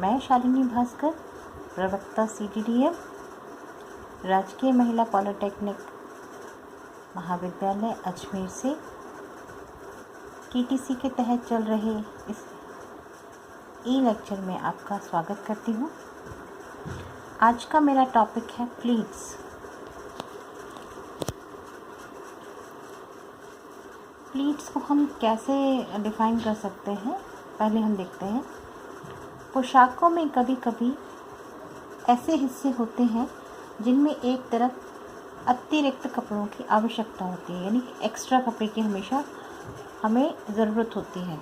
मैं शालिनी भास्कर, प्रवक्ता CDDM, राजकीय महिला पॉलिटेक्निक महाविद्यालय अजमेर से TTC के तहत चल रहे इस लेक्चर में आपका स्वागत करती हूँ। आज का मेरा टॉपिक है प्लीट्स। प्लीट्स को हम कैसे डिफ़ाइन कर सकते हैं, पहले हम देखते हैं। पोशाकों में कभी कभी ऐसे हिस्से होते हैं जिनमें एक तरफ अतिरिक्त कपड़ों की आवश्यकता होती है, यानी कि एक्स्ट्रा कपड़े की हमेशा हमें ज़रूरत होती है,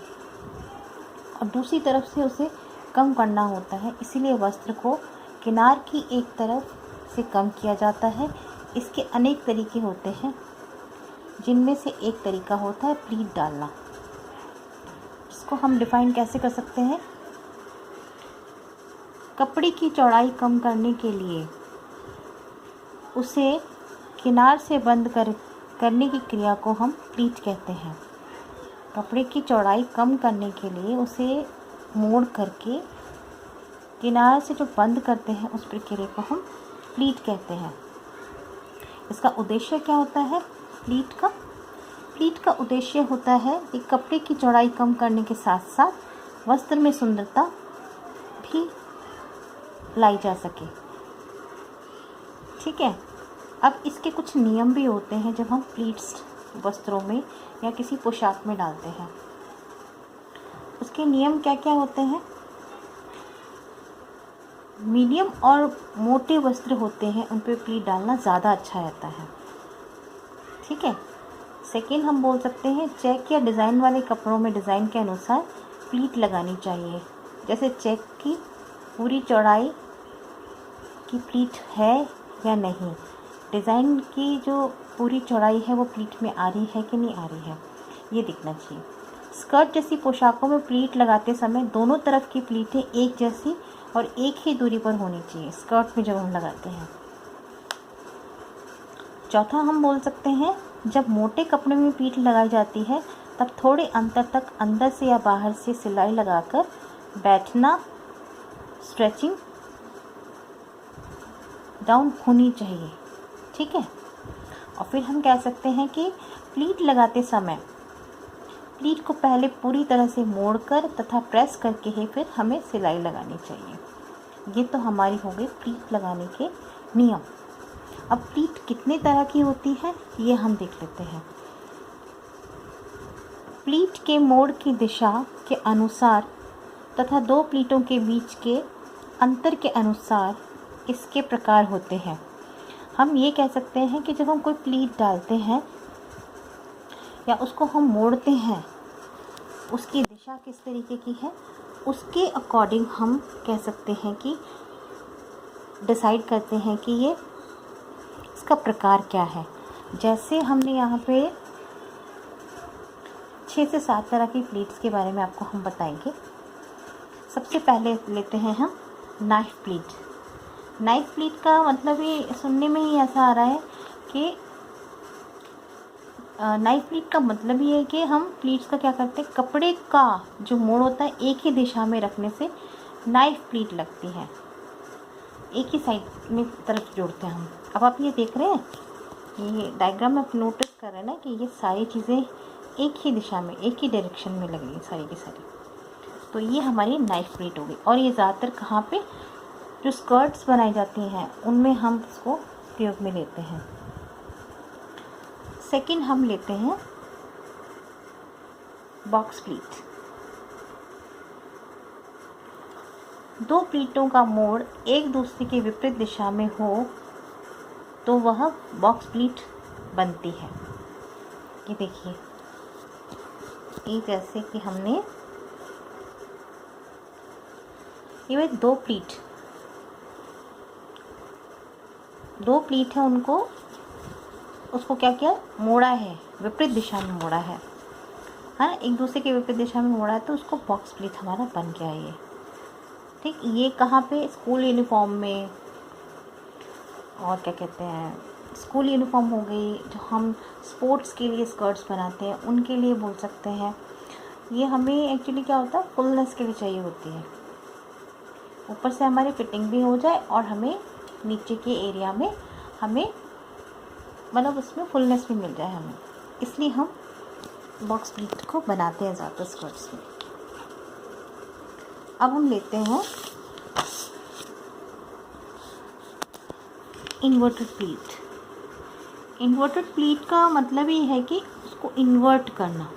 और दूसरी तरफ से उसे कम करना होता है। इसीलिए वस्त्र को किनार की एक तरफ से कम किया जाता है। इसके अनेक तरीके होते हैं, जिनमें से एक तरीका होता है प्लीट डालना। इसको हम डिफ़ाइन कैसे कर सकते हैं? कपड़े की चौड़ाई कम करने के लिए उसे किनार से बंद करने की क्रिया को हम प्लीट कहते हैं। कपड़े की चौड़ाई कम करने के लिए उसे मोड़ करके किनार से जो बंद करते हैं उस प्रक्रिया को हम प्लीट कहते हैं। इसका उद्देश्य क्या होता है? प्लीट का उद्देश्य होता है कि कपड़े की चौड़ाई कम करने के साथ साथ वस्त्र में सुंदरता भी लाई जा सके। ठीक है। अब इसके कुछ नियम भी होते हैं जब हम प्लीट्स वस्त्रों में या किसी पोशाक में डालते हैं। उसके नियम क्या क्या होते हैं? मीडियम और मोटे वस्त्र होते हैं, उन पर प्लीट डालना ज़्यादा अच्छा रहता है। ठीक है। सेकेंड, हम बोल सकते हैं चेक या डिज़ाइन वाले कपड़ों में डिज़ाइन के अनुसार प्लीट लगानी चाहिए। जैसे चेक की पूरी चौड़ाई की प्लीट है या नहीं, डिज़ाइन की जो पूरी चौड़ाई है वो प्लीट में आ रही है कि नहीं आ रही है, ये देखना चाहिए। स्कर्ट जैसी पोशाकों में प्लीट लगाते समय दोनों तरफ की प्लीटें एक जैसी और एक ही दूरी पर होनी चाहिए, स्कर्ट में जब हम लगाते हैं। चौथा, हम बोल सकते हैं जब मोटे कपड़े में प्लीट लगाई जाती है तब थोड़े अंतर तक अंदर से या बाहर से सिलाई लगाकर बैठना, स्ट्रेचिंग डाउन होनी चाहिए। ठीक है। और फिर हम कह सकते हैं कि प्लीट लगाते समय प्लीट को पहले पूरी तरह से मोड़कर तथा प्रेस करके ही फिर हमें सिलाई लगानी चाहिए। ये तो हमारी हो गई प्लीट लगाने के नियम। अब प्लीट कितने तरह की होती है ये हम देख लेते हैं। प्लीट के मोड़ की दिशा के अनुसार तथा दो प्लीटों के बीच के अंतर के अनुसार इसके प्रकार होते हैं। हम ये कह सकते हैं कि जब हम कोई प्लीट डालते हैं या उसको हम मोड़ते हैं, उसकी दिशा किस तरीके की है, उसके अकॉर्डिंग हम कह सकते हैं कि डिसाइड करते हैं कि ये इसका प्रकार क्या है। जैसे हमने यहाँ पे 6 से 7 तरह की प्लीट्स के बारे में आपको हम बताएंगे। सबसे पहले लेते हैं हम नाइफ प्लीट। नाइफ प्लीट का मतलब ये सुनने में ही ऐसा आ रहा है कि नाइफ प्लीट का मतलब ये है कि हम प्लीट्स का क्या करते हैं, कपड़े का जो मोड़ होता है एक ही दिशा में रखने से नाइफ प्लीट लगती है, एक ही साइड में तरफ जोड़ते हैं हम। अब आप ये देख रहे हैं, ये डायग्राम में आप नोटिस कर रहे हैं ना कि ये सारी चीज़ें एक ही दिशा में, एक ही डायरेक्शन में लग रही है सारी की सारी। तो ये हमारी नाइफ प्लीट होगी। और ये ज़्यादातर कहाँ पे, जो स्कर्ट्स बनाई जाती हैं उनमें हम इसको उपयोग में लेते हैं। सेकंड, हम लेते हैं बॉक्स प्लीट। दो प्लीटों का मोड़ एक दूसरे के विपरीत दिशा में हो तो वह बॉक्स प्लीट बनती है। ये देखिए, ये जैसे कि हमने ये दो प्लीट है, उसको क्या किया, मोड़ा है, विपरीत दिशा में मोड़ा है ना, एक दूसरे के विपरीत दिशा में मोड़ा है, तो उसको बॉक्स प्लीट हमारा बन गया ये। ठीक, ये कहाँ पे, स्कूल यूनिफॉर्म में, और क्या कहते हैं, स्कूल यूनिफॉर्म हो गई, जो हम स्पोर्ट्स के लिए स्कर्ट्स बनाते हैं उनके लिए बोल सकते हैं। ये हमें एक्चुअली क्या होता है, फुलनेस के लिए चाहिए होती है। ऊपर से हमारी फिटिंग भी हो जाए और हमें नीचे के एरिया में हमें मतलब उसमें फुलनेस भी मिल जाए हमें, इसलिए हम बॉक्स प्लीट को बनाते हैं ज़्यादा स्कर्ट्स में। अब हम लेते हैं इन्वर्टेड प्लीट। इन्वर्टेड प्लीट का मतलब ये है कि उसको इन्वर्ट करना,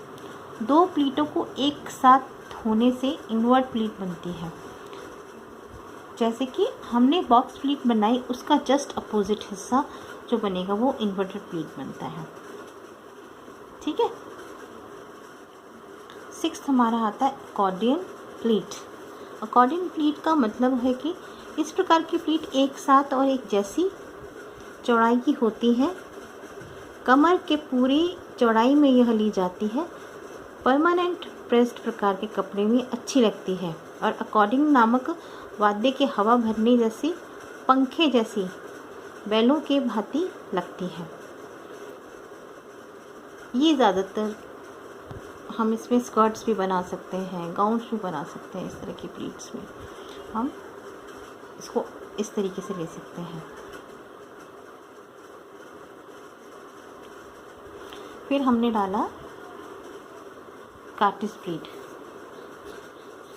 दो प्लीटों को एक साथ होने से इन्वर्ट प्लीट बनती है। जैसे कि हमने बॉक्स प्लीट बनाई, उसका जस्ट अपोजिट हिस्सा जो बनेगा वो इन्वर्टेड प्लीट बनता है। ठीक है। 6th हमारा आता है अकॉर्डियन प्लीट। अकॉर्डियन प्लीट का मतलब है कि इस प्रकार की प्लीट एक साथ और एक जैसी चौड़ाई की होती है, कमर के पूरी चौड़ाई में यह ली जाती है, परमानेंट प्रेस्ड प्रकार के कपड़े में अच्छी लगती है और अकॉर्डिंग नामक वाद्य के हवा भरने जैसी पंखे जैसी बैलों के भांति लगती है। ये ज़्यादातर हम इसमें स्कर्ट्स भी बना सकते हैं, गाउन्स भी बना सकते हैं। इस तरह की प्लीट्स में हम इसको इस तरीके से ले सकते हैं। फिर हमने डाला कार्टिज प्लीट।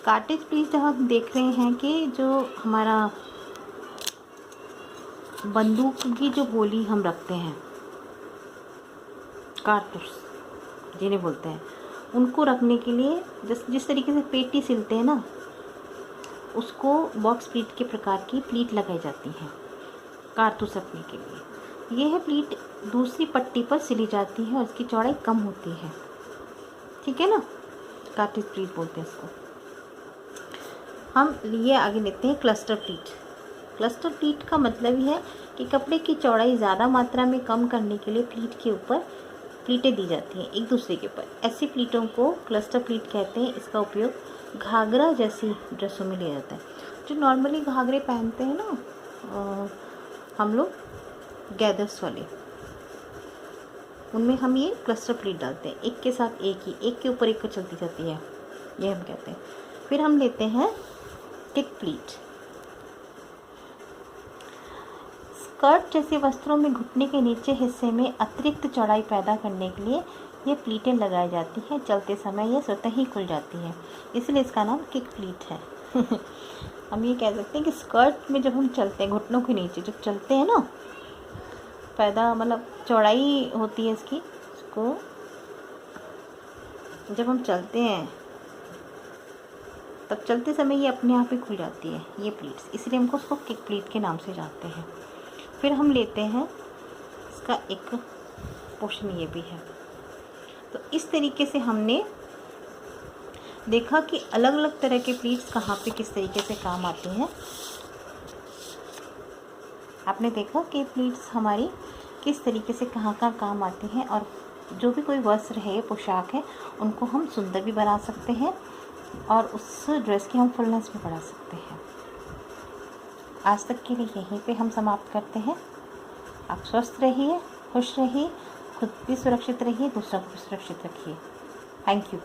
कार्टिज प्लीट जब हम देख रहे हैं कि जो हमारा बंदूक की जो गोली हम रखते हैं, कारतूस जिन्हें बोलते हैं, उनको रखने के लिए जिस तरीके से पेटी सिलते हैं ना, उसको बॉक्स प्लीट के प्रकार की प्लीट लगाई जाती है कारतूस रखने के लिए। यह प्लीट दूसरी पट्टी पर सिली जाती है और इसकी चौड़ाई कम होती है। ठीक है ना, कार्टिज प्लीट बोलते हैं इसको। हम लिए आगे लेते हैं क्लस्टर प्लीट। क्लस्टर प्लीट का मतलब ही है कि कपड़े की चौड़ाई ज़्यादा मात्रा में कम करने के लिए प्लीट के ऊपर प्लीटें दी जाती हैं एक दूसरे के ऊपर। ऐसी प्लीटों को क्लस्टर प्लीट कहते हैं। इसका उपयोग घाघरा जैसी ड्रेसों में लिया जाता है। जो नॉर्मली घाघरे पहनते हैं ना हम लोग गैदर्स वाले, उनमें हम ये क्लस्टर प्लीट डालते हैं, एक के साथ एक के ऊपर एक को चलती जाती है, ये हम कहते हैं। फिर हम लेते हैं टिक प्लीट। स्कर्ट जैसे वस्त्रों में घुटने के नीचे हिस्से में अतिरिक्त चौड़ाई पैदा करने के लिए ये प्लीटें लगाई जाती हैं। चलते समय ये स्वतः ही खुल जाती है, इसलिए इसका नाम किक प्लीट है। हम ये कह सकते हैं कि स्कर्ट में जब हम चलते हैं, घुटनों के नीचे जब चलते हैं ना, पैदा मतलब चौड़ाई होती है इसकी, इसको जब हम चलते हैं तब चलते समय ये अपने आप ही खुल जाती है ये प्लीट्स, इसलिए हमको उसको किक प्लीट के नाम से जानते हैं। फिर हम लेते हैं इसका एक पोर्शन, ये भी है। तो इस तरीके से हमने देखा कि अलग अलग तरह के प्लीट्स कहाँ पे किस तरीके से काम आते हैं। आपने देखा कि प्लीट्स हमारी किस तरीके से कहाँ कहाँ काम आती हैं, और जो भी कोई वस्त्र है, पोशाक है, उनको हम सुंदर भी बना सकते हैं और उस ड्रेस की हम फुलनेस भी बढ़ा सकते हैं। आज तक के लिए यहीं पे हम समाप्त करते हैं। आप स्वस्थ रहिए, खुश रहिए, खुद भी सुरक्षित रहिए, दूसरों को भी सुरक्षित रखिए। Thank you.